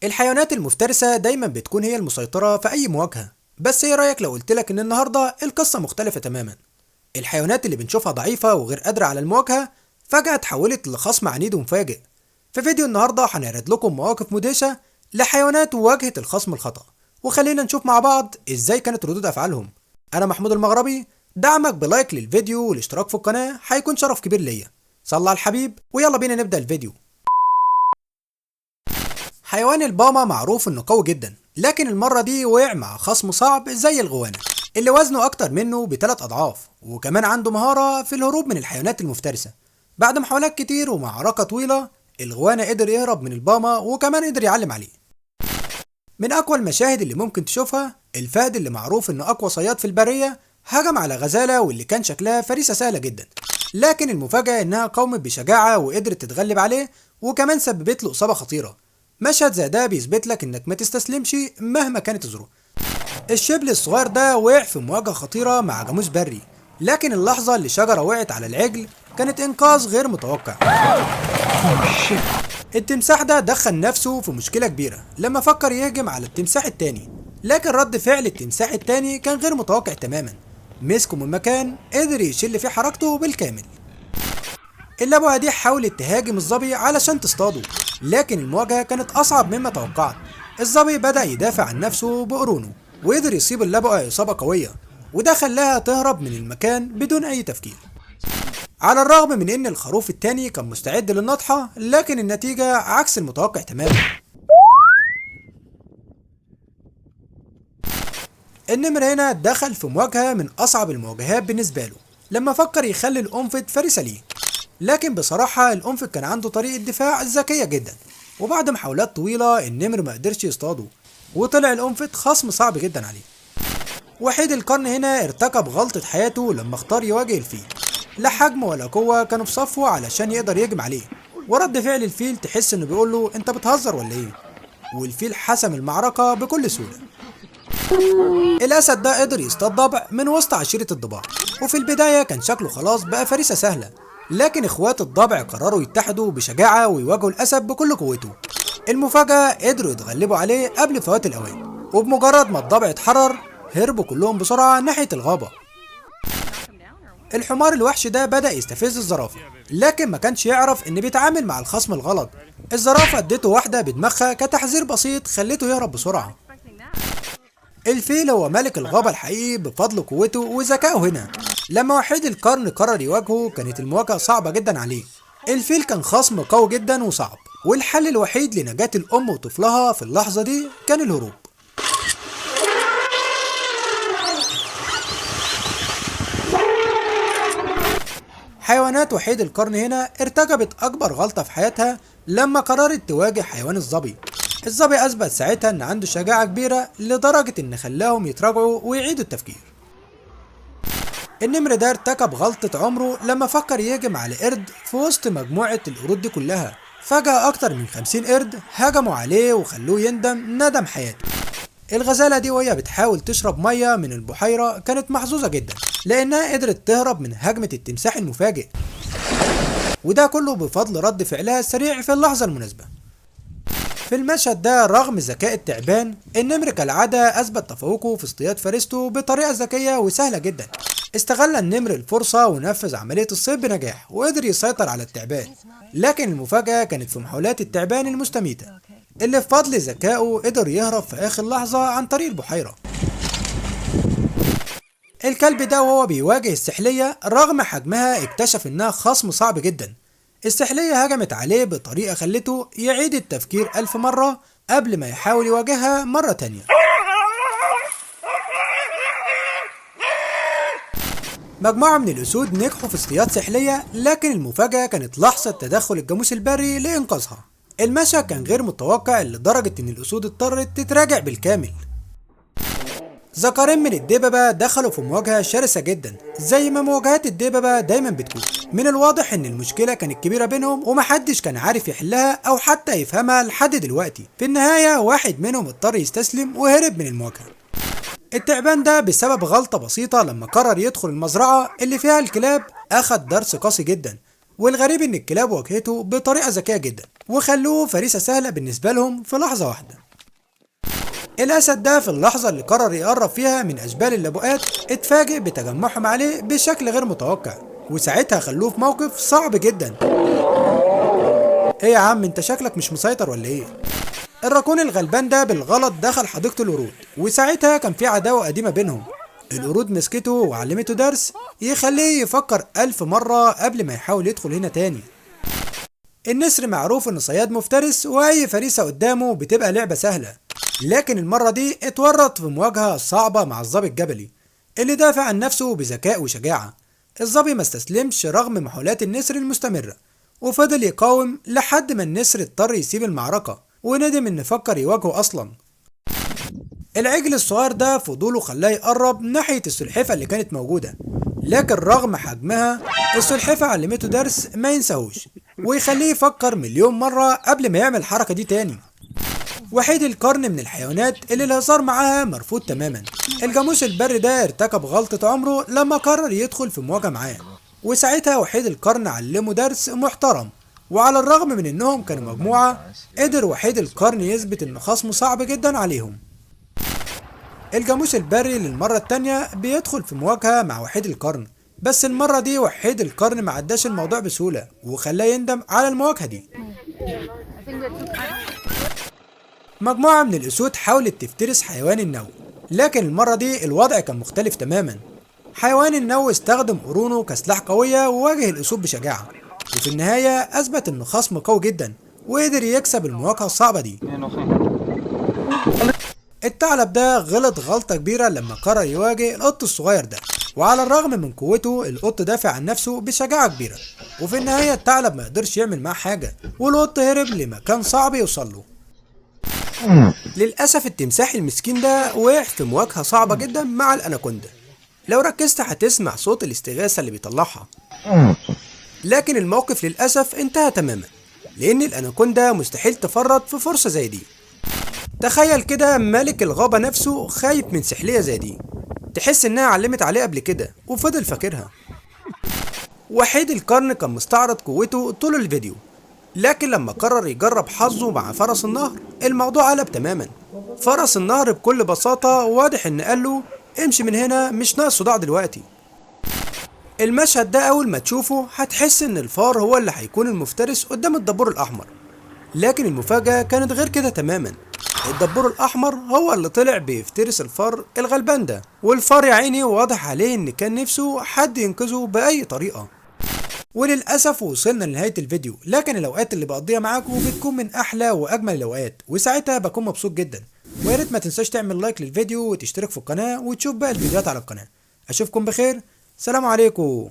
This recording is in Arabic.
الحيوانات المفترسة دايما بتكون هي المسيطرة في أي مواجهة. بس ايه رأيك لو قلتلك إن النهاردة القصة مختلفة تماما؟ الحيوانات اللي بنشوفها ضعيفة وغير قادرة على المواجهة فجأة اتحولت لخصم عنيد ومفاجئ. في فيديو النهاردة هنعرض لكم مواقف مدهشة لحيوانات واجهت الخصم الخطأ، وخلينا نشوف مع بعض ازاي كانت ردود أفعالهم. أنا محمود المغربي، دعمك بلايك للفيديو والاشتراك في القناة هيكون شرف كبير ليا. صلى على الحبيب ويلا بينا نبدأ الفيديو. حيوان الباما معروف انه قوي جدا، لكن المرة دي وقع مع خصم صعب زي الغوانة اللي وزنه اكتر منه ب3 اضعاف، وكمان عنده مهارة في الهروب من الحيوانات المفترسة. بعد محاولات كتير ومعركة طويلة الغوانة قدر يهرب من الباما وكمان قدر يعلم عليه. من اقوى المشاهد اللي ممكن تشوفها الفهد اللي معروف انه اقوى صياد في البرية هجم على غزالة واللي كان شكلها فريسة سهلة جدا، لكن المفاجأة انها قاومت بشجاعة وقدرت تتغلب عليه وكمان سببت له اصابة خطيرة. مشهد زي ده بيثبت لك انك ما تستسلمش مهما كانت الظروف. الشبل الصغير ده وقع في مواجهة خطيرة مع جاموس بري، لكن اللحظة اللي شجرة وقعت على العجل كانت انقاذ غير متوقع. التمساح ده دخل نفسه في مشكلة كبيرة لما فكر يهجم على التمساح التاني، لكن رد فعل التمساح التاني كان غير متوقع تماما. مسكه من مكان قدر يشل فيه حركته بالكامل. اللبوة دي حاولت تهاجم الظبي علشان تصطاده، لكن المواجهة كانت أصعب مما توقعت. الظبي بدأ يدافع عن نفسه بقرونه وقدر يصيب اللبوة إصابة قوية، وده خلاها تهرب من المكان بدون أي تفكير. على الرغم من إن الخروف التاني كان مستعد للنطحة، لكن النتيجة عكس المتوقع تماما. النمر هنا دخل في مواجهة من أصعب المواجهات بالنسبة له لما فكر يخلي القنفذ فريسة ليه، لكن بصراحة القنفذ كان عنده طريقة دفاع ذكية جدا، وبعد محاولات طويلة النمر ما قدرش يصطاده وطلع القنفذ خصم صعب جدا عليه. وحيد القرن هنا ارتكب غلطة حياته لما اختار يواجه الفيل. لا حجم ولا قوة كانوا في صفه علشان يقدر يهجم عليه، ورد فعل الفيل تحس انه بيقول له انت بتهزر ولا ايه؟ والفيل حسم المعركة بكل سهولة. الاسد ده قدر يصطاد ضبع من وسط عشيرة الضباع، وفي البداية كان شكله خلاص بقى فريسة سهلة، لكن اخوات الضبع قرروا يتحدوا بشجاعة ويواجهوا الاسد بكل قوته. المفاجأة قدروا يتغلبوا عليه قبل فوات الاوان، وبمجرد ما الضبع اتحرر هربوا كلهم بسرعة ناحية الغابة. الحمار الوحش ده بدأ يستفز الزرافة، لكن ما كانش يعرف ان بيتعامل مع الخصم الغلط. الزرافة اديته واحدة بدماغها كتحذير بسيط خلته يهرب بسرعة. الفيل هو ملك الغابة الحقيقي بفضل قوته وذكائه هنا. لما وحيد القرن قرر يواجهه كانت المواجهة صعبة جدا عليه. الفيل كان خصم قوي جدا وصعب، والحل الوحيد لنجاة الأم وطفلها في اللحظة دي كان الهروب. حيوانات وحيد القرن هنا ارتكبت أكبر غلطة في حياتها لما قررت تواجه حيوان الظبي. الظبي أثبت ساعتها إن عنده شجاعة كبيرة لدرجة إن خلاهم يتراجعوا ويعيدوا التفكير. النمر ده ارتكب غلطة عمره لما فكر يهجم على قرد في وسط مجموعة القرود دي كلها. فجأة أكتر من 50 قرد هجموا عليه وخلوه يندم ندم حياته. الغزالة دي وهي بتحاول تشرب مية من البحيرة كانت محظوظة جدا لأنها قدرت تهرب من هجمة التمساح المفاجئ، وده كله بفضل رد فعلها السريع في اللحظة المناسبة. في المشهد ده رغم ذكاء التعبان النمر كالعادة أثبت تفوقه في اصطياد فريسته بطريقة ذكية وسهلة جدا. استغل النمر الفرصة ونفذ عملية الصيد بنجاح وقدر يسيطر على التعبان، لكن المفاجأة كانت في محاولات التعبان المستميتة اللي بفضل ذكائه قدر يهرب في آخر لحظة عن طريق البحيرة. الكلب ده وهو بيواجه السحلية رغم حجمها اكتشف انها خصم صعب جدا. السحلية هجمت عليه بطريقة خلته يعيد التفكير 1000 مرة قبل ما يحاول يواجهها مرة تانية. مجموعة من الأسود نجحوا في اصطياد سحلية، لكن المفاجأة كانت لحظة تدخل الجاموس البري لإنقاذها. المشهد كان غير متوقع لدرجة إن الأسود اضطرت تتراجع بالكامل. ذكرين من الدببة دخلوا في مواجهة شرسة جدا زي ما مواجهات الدببة دايما بتكون. من الواضح ان المشكلة كانت كبيرة بينهم ومحدش كان عارف يحلها او حتى يفهمها لحد دلوقتي. في النهاية واحد منهم اضطر يستسلم وهرب من المواجهة. التعبان ده بسبب غلطة بسيطة لما قرر يدخل المزرعة اللي فيها الكلاب اخد درس قاسي جدا، والغريب ان الكلاب واجهته بطريقة ذكية جدا وخلوه فريسة سهلة بالنسبة لهم في لحظة واحدة. الأسد ده في اللحظة اللي قرر يقرب فيها من أشبال اللبؤات اتفاجئ بتجمعهم عليه بشكل غير متوقع، وساعتها خلوه في موقف صعب جدا. ايه يا عم انت شكلك مش مسيطر ولا ايه؟ الراكون الغلبان ده بالغلط دخل حديقة القرود، وساعتها كان في عداوة قديمة بينهم. القرود مسكته وعلمته درس يخليه يفكر 1000 مرة قبل ما يحاول يدخل هنا تاني. النسر معروف انه صياد مفترس واي فريسة قدامه بتبقى لعبة سهلة، لكن المرة دي اتورط في مواجهة صعبة مع الظابي الجبلي اللي دافع عن نفسه بذكاء وشجاعة. الظابي ما استسلمش رغم محاولات النسر المستمرة، وفضل يقاوم لحد ما النسر اضطر يسيب المعركة وندم ان فكر يواجهه اصلا. العجل الصغير ده فضوله خلاه يقرب ناحية السلحفة اللي كانت موجودة، لكن رغم حجمها السلحفة علمته درس ما ينساهوش ويخليه يفكر مليون مرة قبل ما يعمل الحركة دي تاني. وحيد القرن من الحيوانات اللي الهزار معاها مرفوض تماما. الجاموس البري ده ارتكب غلطة عمره لما قرر يدخل في مواجهة معاه، وساعتها وحيد القرن علمه درس محترم. وعلى الرغم من انهم كانوا مجموعة، قدر وحيد القرن يثبت ان خصمه صعب جدا عليهم. الجاموس البري للمرة التانية بيدخل في مواجهة مع وحيد القرن، بس المرة دي وحيد القرن ما عداش الموضوع بسهولة وخلاه يندم على المواجهة دي. مجموعة من الأسود حاولت تفترس حيوان النو، لكن المرة دي الوضع كان مختلف تماما. حيوان النو استخدم قرونه كسلاح قوية وواجه الأسود بشجاعة، وفي النهاية أثبت إنه خصم قوي جدا وقدر يكسب المواجهة الصعبة دي. الثعلب ده غلط غلطة كبيرة لما قرر يواجه القط الصغير ده، وعلى الرغم من قوته القط دافع عن نفسه بشجاعة كبيرة، وفي النهاية الثعلب ما قدرش يعمل معاه حاجة والقط هرب لمكان صعب يوصله. للأسف التمساح المسكين ده وقع في مواجهة صعبة جدا مع الأناكوندا. لو ركزت هتسمع صوت الاستغاثة اللي بيطلعها، لكن الموقف للأسف انتهى تماما لأن الأناكوندا مستحيل تفرط في فرصة زي دي. تخيل كده ملك الغابة نفسه خايف من سحلية زي دي، تحس انها علمت عليه قبل كده وفضل فاكرها. وحيد القرن كان مستعرض قوته طول الفيديو، لكن لما قرر يجرب حظه مع فرس النهر الموضوع قلب تماما. فرس النهر بكل بساطة واضح ان قاله امشي من هنا مش ناقص صداع دلوقتي. المشهد ده اول ما تشوفه هتحس ان الفار هو اللي هيكون المفترس قدام الدبور الاحمر، لكن المفاجأة كانت غير كده تماما. الدبور الاحمر هو اللي طلع بيفترس الفار الغلبان ده، والفار يا عيني واضح عليه ان كان نفسه حد ينقذه باي طريقة. وللأسف وصلنا لنهاية الفيديو، لكن الأوقات اللي بقضيها معاكم بتكون من أحلى وأجمل الأوقات، وساعتها بكون مبسوط جدا. وياريت ما تنساش تعمل لايك للفيديو وتشترك في القناة وتشوف باقي الفيديوهات على القناة. أشوفكم بخير، سلام عليكم.